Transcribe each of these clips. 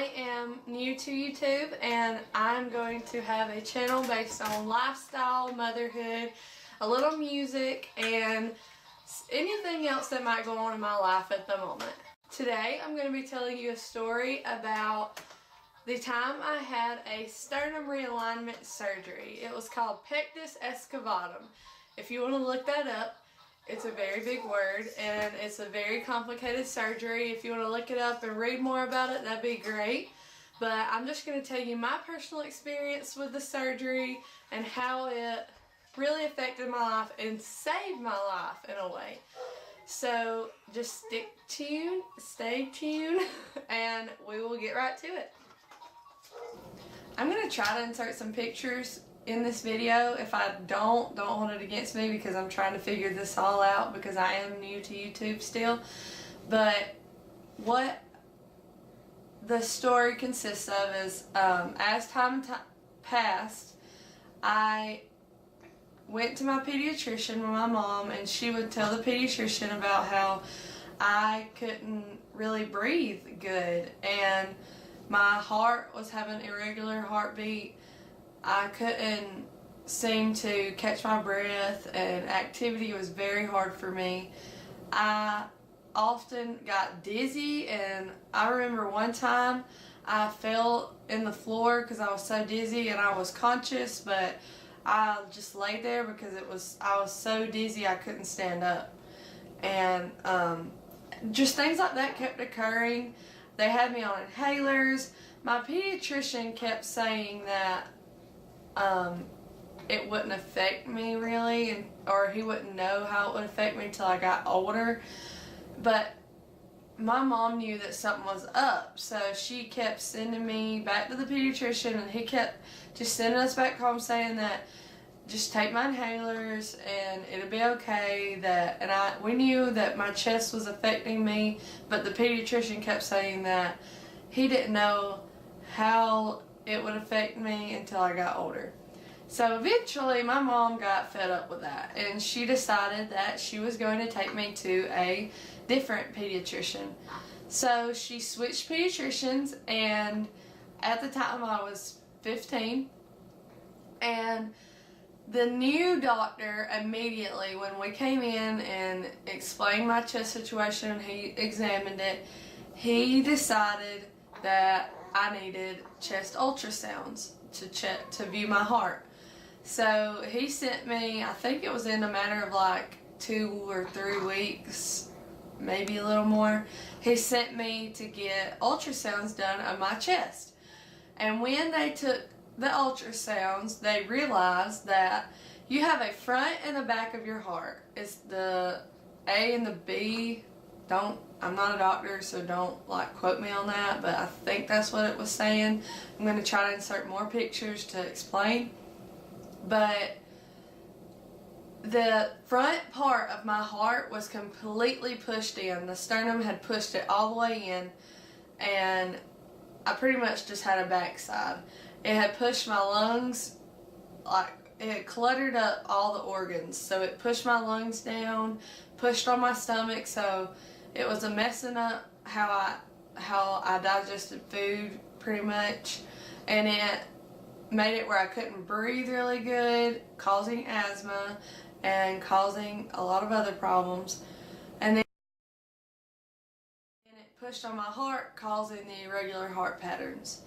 I am new to YouTube and I'm going to have a channel based on lifestyle, motherhood, a little music, and anything else that might go on in my life at the moment. Today I'm going to be telling you a story about the time I had a sternum realignment surgery. It was called pectus excavatum. If you want to look that up, it's a very big word and it's a very complicated surgery. If you want to look it up and read more about it, that'd be great. But I'm just going to tell you my personal experience with the surgery and how it really affected my life and saved my life in a way. So just stay tuned, and we will get right to it. I'm going to try to insert some pictures in this video. If I don't hold it against me, because I'm trying to figure this all out because I am new to YouTube still. But what the story consists of is as time passed, I went to my pediatrician with my mom, and she would tell the pediatrician about how I couldn't really breathe good and my heart was having irregular heartbeat. I couldn't seem to catch my breath and activity was very hard for me. I often got dizzy, and I remember one time I fell in the floor because I was so dizzy, and I was conscious, but I just laid there because I was so dizzy I couldn't stand up. And just things like that kept occurring. They had me on inhalers. My pediatrician kept saying that it wouldn't affect me really, or he wouldn't know how it would affect me until I got older. But my mom knew that something was up, so she kept sending me back to the pediatrician, and he kept just sending us back home saying that just take my inhalers and it'll be okay. We knew that my chest was affecting me, but the pediatrician kept saying that he didn't know how it would affect me until I got older. So eventually my mom got fed up with that, and she decided that she was going to take me to a different pediatrician. So she switched pediatricians, and at the time I was 15, and the new doctor immediately, when we came in and explained my chest situation, he examined it, he decided that I needed chest ultrasounds to view my heart. So he sent me, I think it was in a matter of like 2 or 3 weeks, maybe a little more, he sent me to get ultrasounds done of my chest. And when they took the ultrasounds, they realized that you have a front and a back of your heart. It's the A and the B. I'm not a doctor, so don't quote me on that, but I think that's what it was saying. I'm going to try to insert more pictures to explain. But the front part of my heart was completely pushed in. The sternum had pushed it all the way in, and I pretty much just had a backside. It had pushed my lungs, it had cluttered up all the organs. So it pushed my lungs down, pushed on my stomach, so it was messing up how I digested food pretty much. And it made it where I couldn't breathe really good, causing asthma and causing a lot of other problems. And then it pushed on my heart, causing the irregular heart patterns.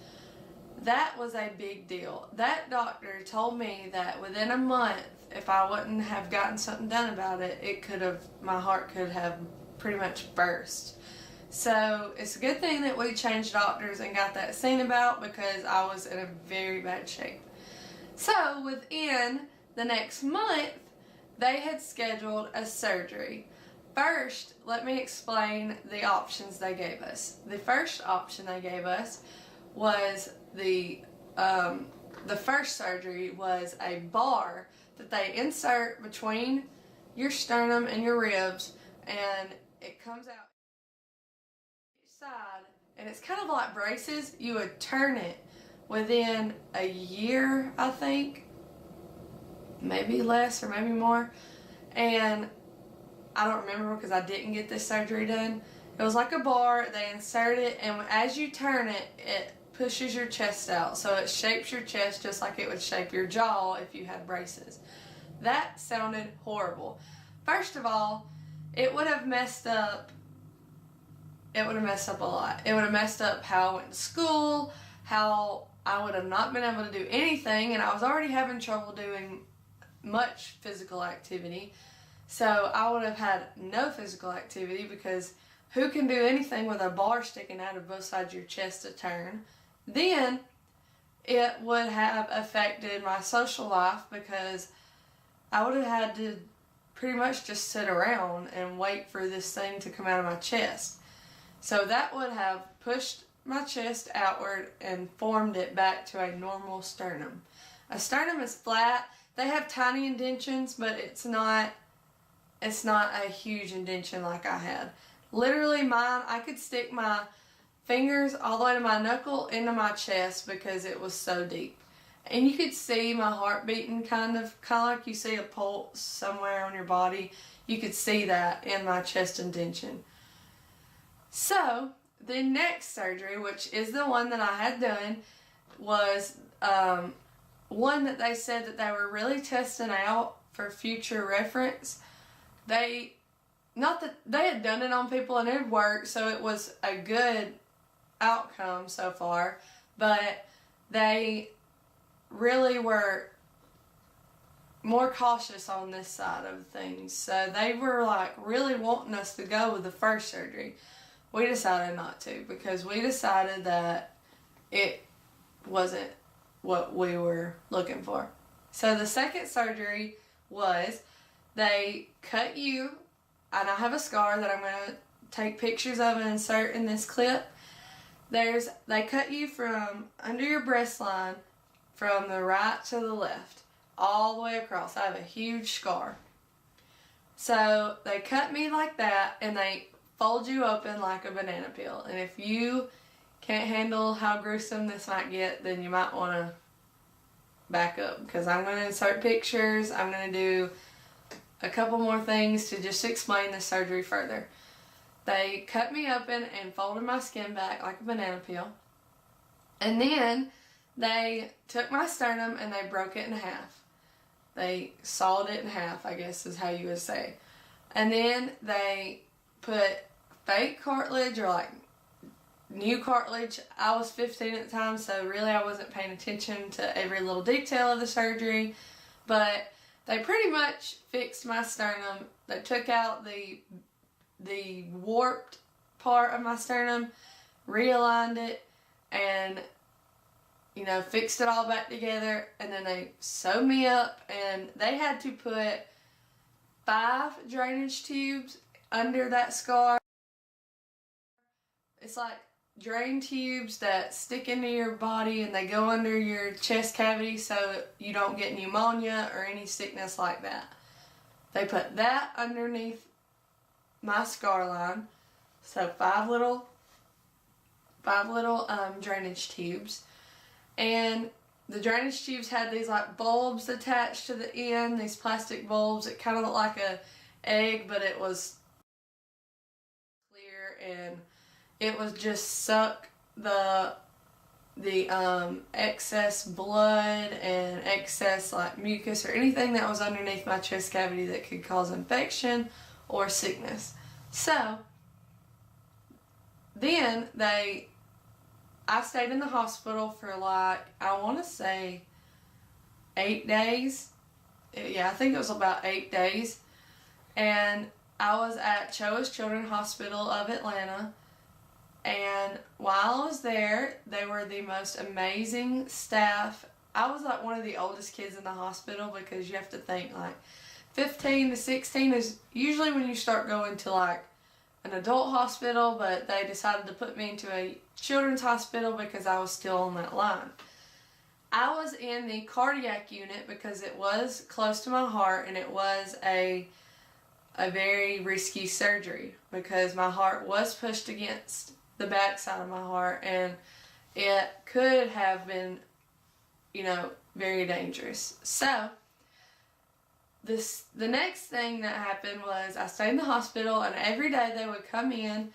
That was a big deal. That doctor told me that within a month, if I wouldn't have gotten something done about it, my heart could have pretty much burst. So it's a good thing that we changed doctors and got that seen about, because I was in a very bad shape. So within the next month, they had scheduled a surgery. First, let me explain the options they gave us. The first option they gave us was the first surgery was a bar that they insert between your sternum and your ribs, and it comes out each side, and it's kind of like braces. You would turn it within a year, I think, maybe less or maybe more, and I don't remember because I didn't get this surgery done. It was like a bar. They insert it, and as you turn it, it pushes your chest out. So it shapes your chest just like it would shape your jaw if you had braces. That sounded horrible. First of all, it would have messed up a lot. It would have messed up how I went to school, how I would have not been able to do anything, and I was already having trouble doing much physical activity. So I would have had no physical activity, because who can do anything with a bar sticking out of both sides of your chest to turn? Then it would have affected my social life, because I would have had to pretty much just sit around and wait for this thing to come out of my chest. So that would have pushed my chest outward and formed it back to a normal sternum. A sternum is flat. They have tiny indentions, but it's not a huge indention like I had. Literally mine, I could stick my fingers all the way to my knuckle into my chest because it was so deep. And you could see my heart beating, kind of like you see a pulse somewhere on your body. You could see that in my chest indention. So the next surgery, which is the one that I had done, was one that they said that they were really testing out for future reference. Not that they had done it on people and it had worked, so it was a good outcome so far, but they really were more cautious on this side of things. So they were like really wanting us to go with the first surgery. We decided not to, because we decided that it wasn't what we were looking for. So the second surgery was, they cut you, and I have a scar that I'm going to take pictures of and insert in this clip. They cut you from under your breast line, from the right to the left, all the way across. I have a huge scar. So they cut me like that, and they fold you open like a banana peel. And if you can't handle how gruesome this might get, then you might want to back up, because I'm going to insert pictures. I'm going to do a couple more things to just explain the surgery further. They cut me open and folded my skin back like a banana peel. And then they took my sternum and they broke it in half. They sawed it in half, I guess is how you would say. And then they put fake cartilage, or like new cartilage. I was 15 at the time, so really I wasn't paying attention to every little detail of the surgery. But they pretty much fixed my sternum. They took out the warped part of my sternum, realigned it, and fixed it all back together. And then they sewed me up, and they had to put 5 drainage tubes under that scar. It's like drain tubes that stick into your body, and they go under your chest cavity so you don't get pneumonia or any sickness like that. They put that underneath my scar line. So 5 little drainage tubes. And the drainage tubes had these like bulbs attached to the end, these plastic bulbs. It kind of looked like a egg, but it was clear, and it was just suck the excess blood and excess like mucus or anything that was underneath my chest cavity that could cause infection or sickness. So then I stayed in the hospital for like, I want to say 8 days. Yeah, I think it was about 8 days. And I was at Choa's Children's Hospital of Atlanta. And while I was there, they were the most amazing staff. I was like one of the oldest kids in the hospital, because you have to think like 15 to 16 is usually when you start going to like an adult hospital, but they decided to put me into a children's hospital because I was still on that line. I was in the cardiac unit because it was close to my heart, and it was a very risky surgery because my heart was pushed against the back side of my heart, and it could have been, very dangerous. So the next thing that happened was I stayed in the hospital, and every day they would come in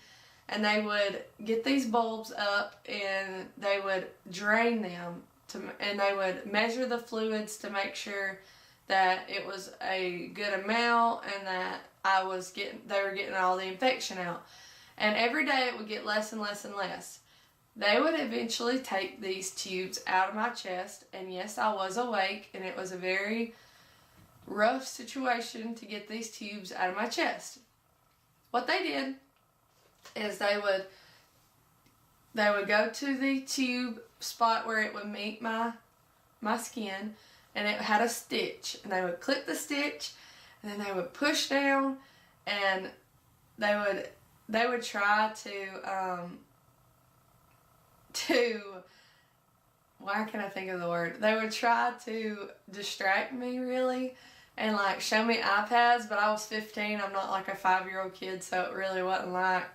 and they would get these bulbs up and they would drain them and they would measure the fluids to make sure that it was a good amount and that they were getting all the infection out. And every day it would get less and less and less. They would eventually take these tubes out of my chest, and yes, I was awake, and it was a very rough situation to get these tubes out of my chest. What they did is they would go to the tube spot where it would meet my skin, and it had a stitch, and they would clip the stitch, and then they would push down, and they would try why can't I think of the word? They would try to distract me, really, and like show me iPads, but I was 15. I'm not like a 5-year-old kid, so it really wasn't like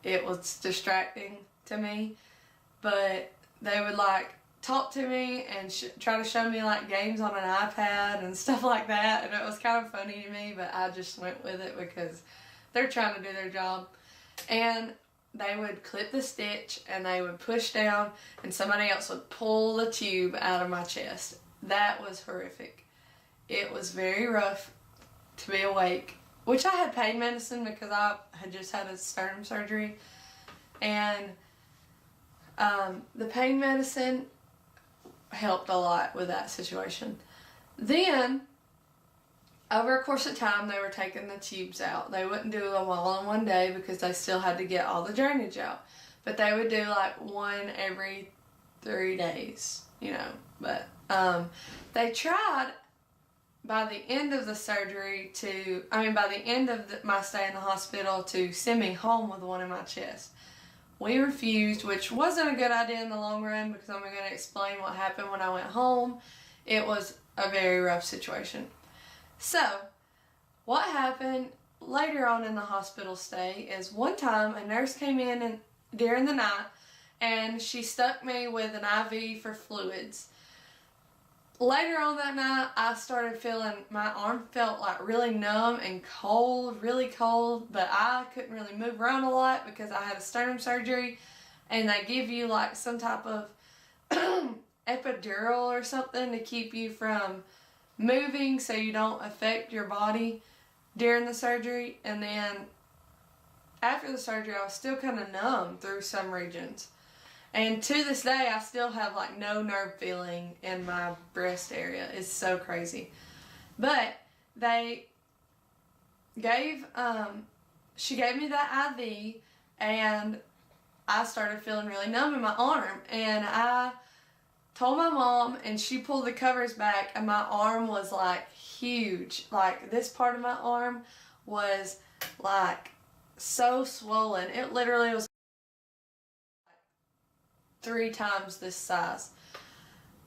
it was distracting to me. But they would like talk to me and try to show me like games on an iPad and stuff like that, and it was kind of funny to me, but I just went with it because they're trying to do their job. And they would clip the stitch and they would push down and somebody else would pull the tube out of my chest. That was horrific. It was very rough to be awake, which I had pain medicine because I had just had a sternum surgery, and the pain medicine helped a lot with that situation. Then over a course of time, they were taking the tubes out. They wouldn't do them all in one day because they still had to get all the drainage out. But they would do like one every 3 days, you know. But they tried by the end of the surgery by the end of my stay in the hospital to send me home with one in my chest. We refused, which wasn't a good idea in the long run because I'm going to explain what happened when I went home. It was a very rough situation. So, what happened later on in the hospital stay is one time a nurse came in during the night and she stuck me with an IV for fluids. Later on that night, I started feeling, my arm felt like really numb and cold, really cold, but I couldn't really move around a lot because I had a sternum surgery, and they give you like some type of epidural or something to keep you from moving so you don't affect your body during the surgery. And then after the surgery, I was still kind of numb through some regions. And to this day, I still have like no nerve feeling in my breast area. It's so crazy. But they gave, she gave me that IV, and I started feeling really numb in my arm. And I told my mom, and she pulled the covers back, and my arm was like huge. Like this part of my arm was like so swollen. It literally was 3 times this size.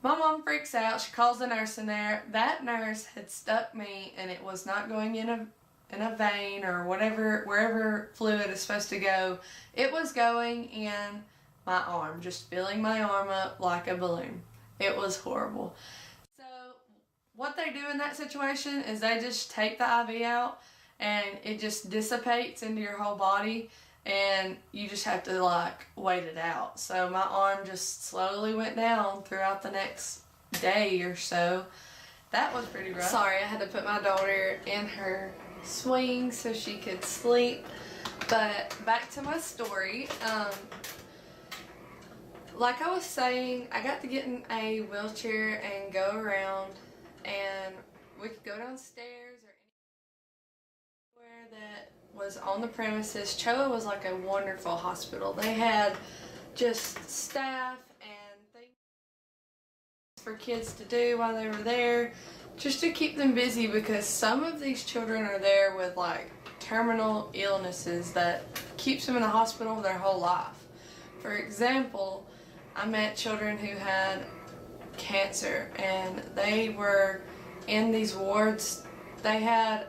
My mom freaks out. She calls the nurse in there. That nurse had stuck me, and it was not going in a vein or whatever, wherever fluid is supposed to go. It was going in my arm, just filling my arm up like a balloon. It was horrible. So what they do in that situation is they just take the IV out, and it just dissipates into your whole body, and you just have to like wait it out. So my arm just slowly went down throughout the next day or so. That was pretty rough. Sorry, I had to put my daughter in her swing so she could sleep. But back to my story. Like I was saying, I got to get in a wheelchair and go around, and we could go downstairs or anywhere that was on the premises. CHOA was like a wonderful hospital. They had just staff and things for kids to do while they were there, just to keep them busy, because some of these children are there with like terminal illnesses that keeps them in the hospital their whole life. For example, I met children who had cancer, and they were in these wards. They had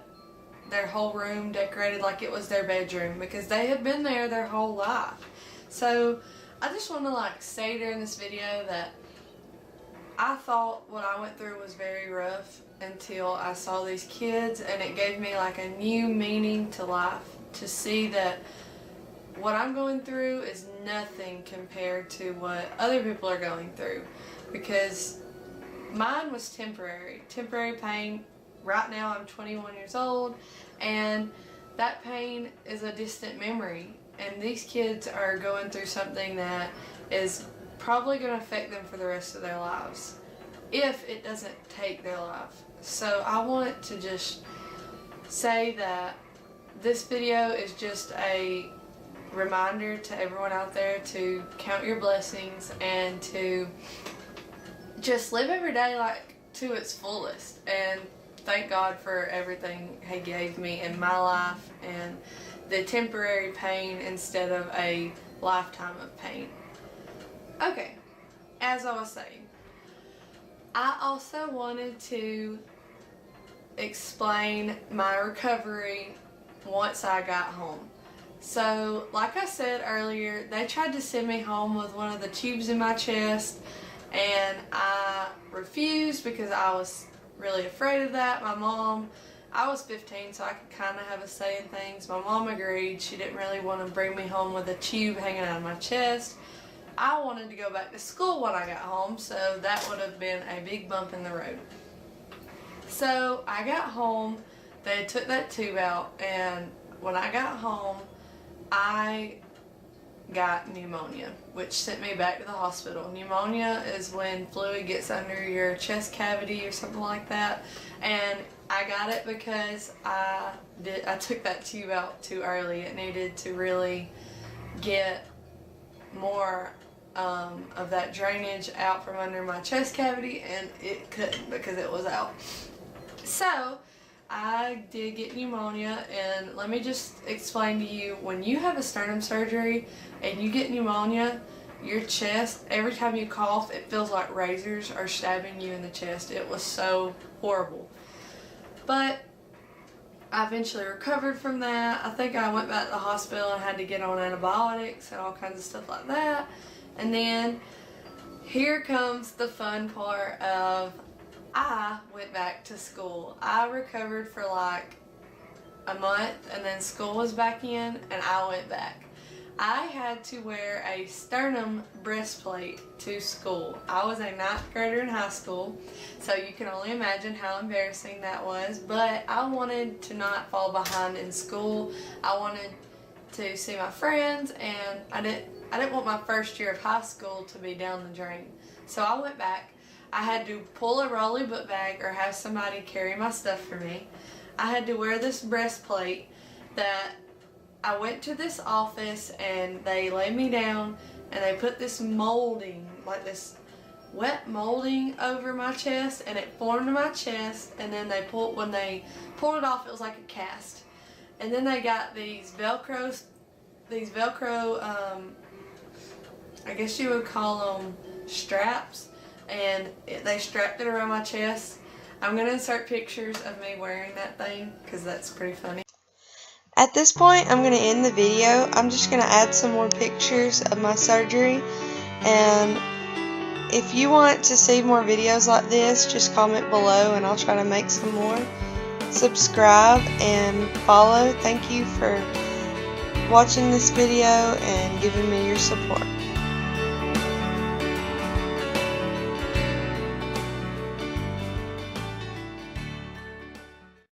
their whole room decorated like it was their bedroom because they had been there their whole life. So I just want to like say during this video that I thought what I went through was very rough until I saw these kids, and it gave me like a new meaning to life, to see that what I'm going through is nothing compared to what other people are going through, because mine was temporary pain. Right now I'm 21 years old, and that pain is a distant memory, and these kids are going through something that is probably going to affect them for the rest of their lives, if it doesn't take their life. So I want to just say that this video is just a reminder to everyone out there to count your blessings and to just live every day like to its fullest, and thank God for everything He gave me in my life and the temporary pain instead of a lifetime of pain. Okay, as I was saying, I also wanted to explain my recovery once I got home. So, like I said earlier, they tried to send me home with one of the tubes in my chest, and I refused because I was really afraid of that. My mom, I was 15, so I could kind of have a say in things. My mom agreed. She didn't really want to bring me home with a tube hanging out of my chest. I wanted to go back to school when I got home, so that would have been a big bump in the road. So I got home, they took that tube out, and when I got home, I got pneumonia, which sent me back to the hospital. Pneumonia is when fluid gets under your chest cavity or something like that, and I got it because I took that tube out too early. It needed to really get more of that drainage out from under my chest cavity, and it couldn't because it was out. So I did get pneumonia, and let me just explain to you, when you have a sternum surgery and you get pneumonia, your chest, every time you cough, it feels like razors are stabbing you in the chest. It was so horrible. But I eventually recovered from that. I think I went back to the hospital and had to get on antibiotics and all kinds of stuff like that. And then here comes the fun part of, I went back to school. I recovered for like a month, and then school was back in, and I went back. I had to wear a sternum breastplate to school. I was a 9th grader in high school, so you can only imagine how embarrassing that was, but I wanted to not fall behind in school. I wanted to see my friends, and I didn't want my first year of high school to be down the drain. So I went back. I had to pull a rolly book bag or have somebody carry my stuff for me. I had to wear this breastplate that I went to this office, and they laid me down and they put this molding, like this wet molding over my chest, and it formed my chest, and then when they pulled it off, it was like a cast. And then they got these Velcro, I guess you would call them straps, and they strapped it around my chest. I'm going to insert pictures of me wearing that thing because that's pretty funny. At this point, I'm going to end the video. I'm just going to add some more pictures of my surgery, and if you want to see more videos like this, just comment below and I'll try to make some more. Subscribe and follow. Thank you for watching this video and giving me your support.